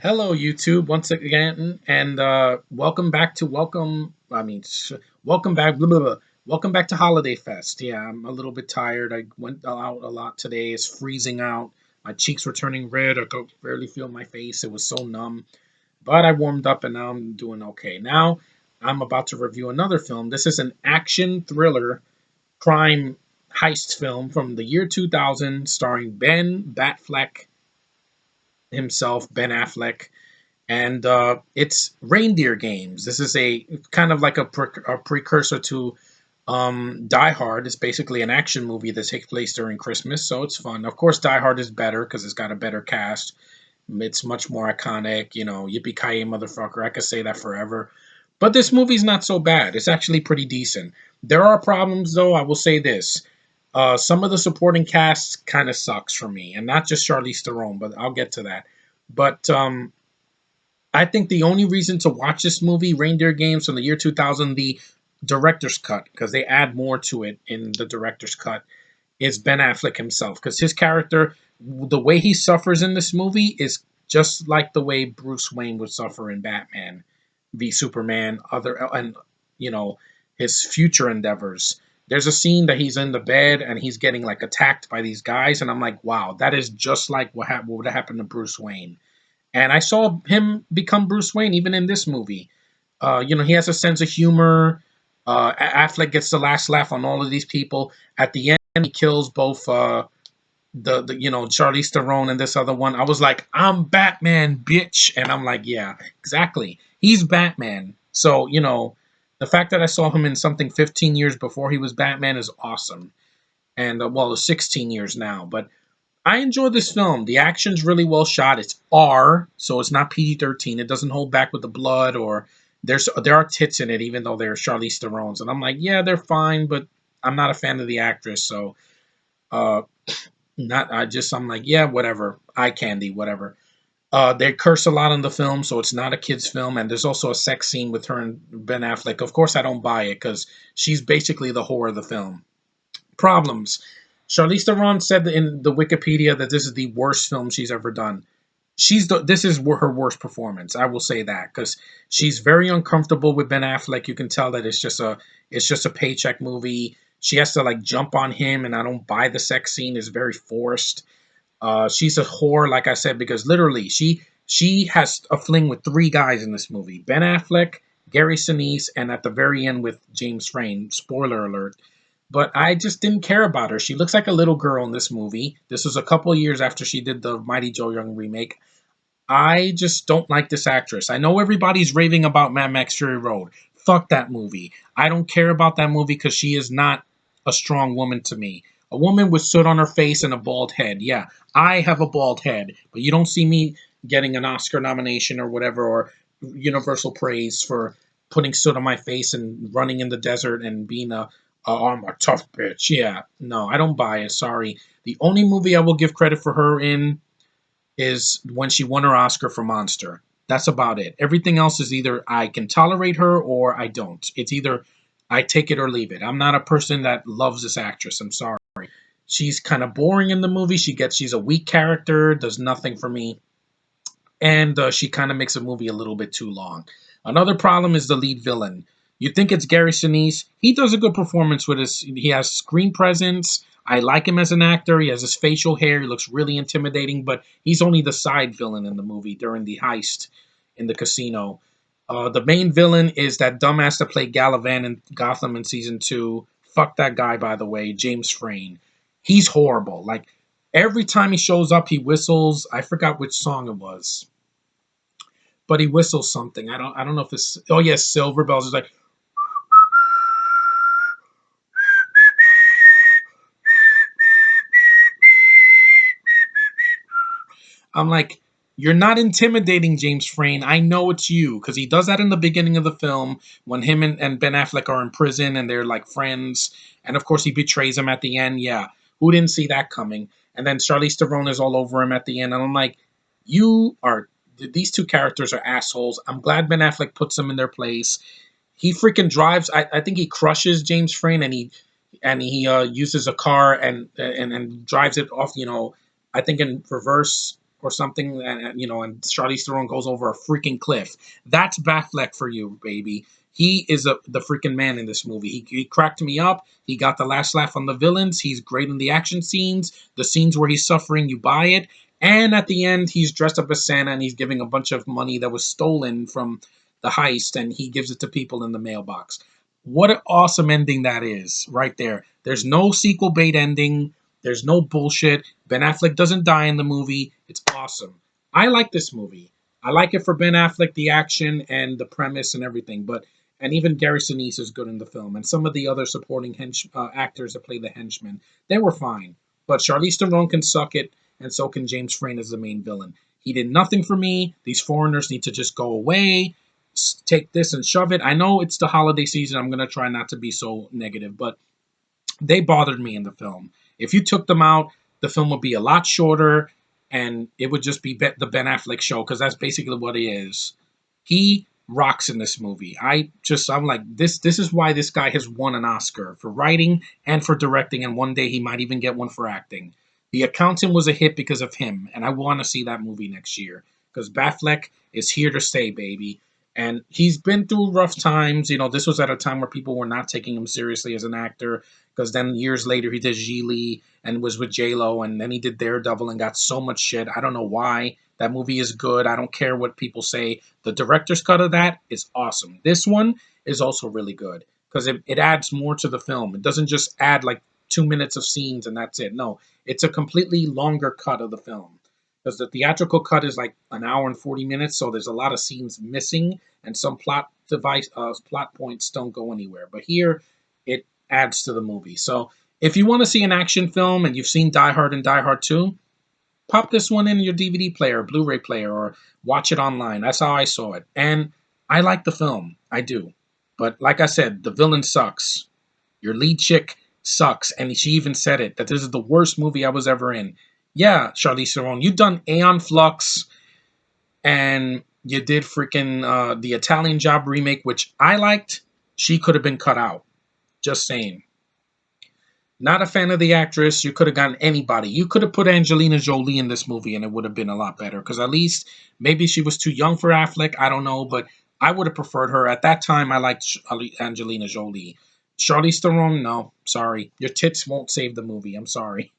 Hello, YouTube, once again, and welcome back to welcome back, blah, blah, blah. Welcome back to Holiday Fest. Yeah, I'm a little bit tired. I went out a lot today. It's freezing out. My cheeks were turning red. I could barely feel my face. It was so numb. But I warmed up, and now I'm doing okay. Now I'm about to review another film. This is an action thriller crime heist film from the year 2000, starring Ben Affleck, and it's Reindeer Games. This is a kind of like a precursor to Die Hard. It's basically an action movie that takes place during Christmas, so it's fun. Of course, Die Hard is better because it's got a better cast. It's much more iconic, yippee ki motherfucker. I could say that forever. But this movie's not so bad. It's actually pretty decent. There are problems, though. I will say this: some of the supporting cast kind of sucks for me, and not just Charlize Theron, but I'll get to that. But I think the only reason to watch this movie, Reindeer Games from the year 2000, the director's cut, because they add more to it in the director's cut, is Ben Affleck himself. Because his character, the way he suffers in this movie, is just like the way Bruce Wayne would suffer in Batman v Superman, and you know his future endeavors. There's a scene that he's in the bed and he's getting like attacked by these guys, and I'm like, wow, that is just like what would have happened to Bruce Wayne. And I saw him become Bruce Wayne even in this movie. He has a sense of humor. Affleck gets the last laugh on all of these people. At the end, he kills both the Charlize Theron and this other one. I was like, I'm Batman, bitch, and I'm like, yeah, exactly. He's Batman. So the fact that I saw him in something 15 years before he was Batman is awesome. And well, it's 16 years now, but I enjoy this film. The action's really well shot. It's R, so it's not PG-13. It doesn't hold back with the blood or there are tits in it, even though they're Charlize Theron's. And I'm like, yeah, they're fine, but I'm not a fan of the actress, so uh, not. I'm like, yeah, whatever. Eye candy, whatever. They curse a lot in the film, so it's not a kids' film. And there's also a sex scene with her and Ben Affleck. Of course, I don't buy it because she's basically the whore of the film. Problems. Charlize Theron said in the Wikipedia that this is the worst film she's ever done. This is her worst performance. I will say that because she's very uncomfortable with Ben Affleck. You can tell that it's just a paycheck movie. She has to like jump on him, and I don't buy the sex scene. It's very forced. She's a whore, like I said, because literally she has a fling with three guys in this movie: Ben Affleck, Gary Sinise, and at the very end with James Frain. Spoiler alert. But I just didn't care about her. She looks like a little girl in this movie. This was a couple of years after she did the Mighty Joe Young remake. I just don't like this actress. I know everybody's raving about Mad Max Fury Road. Fuck that movie. I don't care about that movie because she is not a strong woman to me. A woman with soot on her face and a bald head. Yeah, I have a bald head, but you don't see me getting an Oscar nomination or whatever, or universal praise for putting soot on my face and running in the desert and being I'm a tough bitch. Yeah, no, I don't buy it. Sorry. The only movie I will give credit for her in is when she won her Oscar for Monster. That's about it. Everything else is either I can tolerate her or I don't. It's either I take it or leave it. I'm not a person that loves this actress. I'm sorry. She's kind of boring in the movie. She's a weak character, does nothing for me, and she kind of makes a movie a little bit too long. Another problem is the lead villain. You think it's Gary Sinise? He does a good performance with his. He has screen presence. I like him as an actor. He has his facial hair. He looks really intimidating, but he's only the side villain in the movie during the heist in the casino. The main villain is that dumbass that played Galavan in Gotham in season two. Fuck that guy, by the way, James Frain. He's horrible. Like every time he shows up, he whistles. I forgot which song it was, but he whistles something. I don't know if it's oh yes, Silver Bells. It's like I'm like, you're not intimidating James Frain. I know it's you because he does that in the beginning of the film when him and Ben Affleck are in prison and they're like friends, and of course he betrays him at the end. Yeah, who didn't see that coming? And then Charlize Theron is all over him at the end, and I'm like, you are. These two characters are assholes. I'm glad Ben Affleck puts them in their place. He freaking drives. I think he crushes James Frain, and he uses a car and drives it off. I think in reverse or something, and Charlize Theron goes over a freaking cliff. That's Batfleck for you, baby. He is the freaking man in this movie. He cracked me up. He got the last laugh on the villains. He's great in the action scenes. The scenes where he's suffering, you buy it. And at the end, he's dressed up as Santa and he's giving a bunch of money that was stolen from the heist, and he gives it to people in the mailbox. What an awesome ending that is, right there. There's no sequel bait ending. There's no bullshit. Ben Affleck doesn't die in the movie. It's awesome. I like this movie. I like it for Ben Affleck, the action and the premise and everything. And even Gary Sinise is good in the film, and some of the other supporting actors that play the henchmen, they were fine. But Charlize Theron can suck it, and so can James Frain as the main villain. He did nothing for me. These foreigners need to just go away. Take this and shove it. I know it's the holiday season. I'm gonna try not to be so negative, but they bothered me in the film. If you took them out, the film would be a lot shorter, and it would just be the Ben Affleck show because that's basically what he is. He rocks in this movie. I'm like this. This is why this guy has won an Oscar for writing and for directing, and one day he might even get one for acting. The Accountant was a hit because of him, and I want to see that movie next year because Batfleck is here to stay, baby. And he's been through rough times. This was at a time where people were not taking him seriously as an actor. Because then years later he did Gigli and was with J Lo, and then he did Daredevil and got so much shit. I don't know why. That movie is good. I don't care what people say. The director's cut of that is awesome. This one is also really good because it adds more to the film. It doesn't just add like 2 minutes of scenes and that's it. No, it's a completely longer cut of the film because the theatrical cut is like an hour and 40 minutes, so there's a lot of scenes missing and some plot points don't go anywhere. But here, it adds to the movie. So if you want to see an action film and you've seen Die Hard and Die Hard 2, pop this one in your DVD player, Blu-ray player, or watch it online. That's how I saw it. And I like the film. I do. But like I said, the villain sucks. Your lead chick sucks. And she even said it, that this is the worst movie I was ever in. Yeah, Charlize Theron, you done Aeon Flux and you did freaking the Italian Job remake, which I liked. She could have been cut out. Just saying. Not a fan of the actress. You could have gotten anybody. You could have put Angelina Jolie in this movie and it would have been a lot better. Because at least maybe she was too young for Affleck. I don't know. But I would have preferred her. At that time, I liked Angelina Jolie. Charlize Theron, no. Sorry. Your tits won't save the movie. I'm sorry.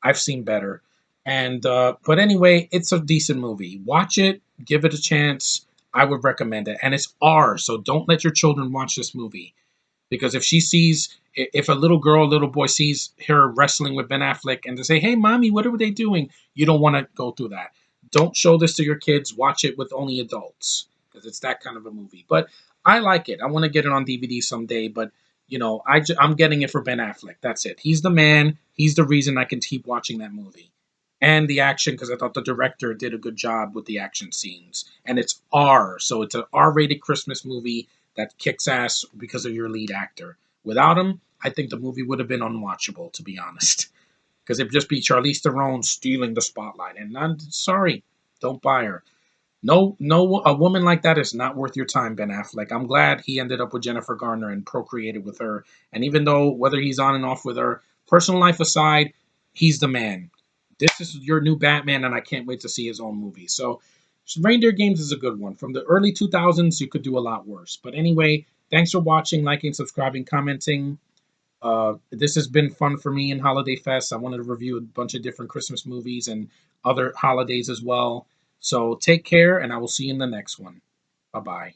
I've seen better. But anyway, it's a decent movie. Watch it. Give it a chance. I would recommend it. And it's R. So don't let your children watch this movie because if a little girl, little boy sees her wrestling with Ben Affleck and they say, "Hey, mommy, what are they doing?" You don't want to go through that. Don't show this to your kids. Watch it with only adults because it's that kind of a movie. But I like it. I want to get it on DVD someday. But I'm getting it for Ben Affleck. That's it. He's the man. He's the reason I can keep watching that movie. And the action, because I thought the director did a good job with the action scenes. And it's R, so it's an R-rated Christmas movie that kicks ass because of your lead actor. Without him, I think the movie would have been unwatchable, to be honest. Because it'd just be Charlize Theron stealing the spotlight. And I'm sorry, don't buy her. No, no, a woman like that is not worth your time, Ben Affleck. I'm glad he ended up with Jennifer Garner and procreated with her. And even though whether he's on and off with her, personal life aside, he's the man. This is your new Batman, and I can't wait to see his own movie. So, Reindeer Games is a good one. From the early 2000s, you could do a lot worse. But anyway, thanks for watching, liking, subscribing, commenting. This has been fun for me in Holiday Fest. I wanted to review a bunch of different Christmas movies and other holidays as well. So take care, and I will see you in the next one. Bye bye.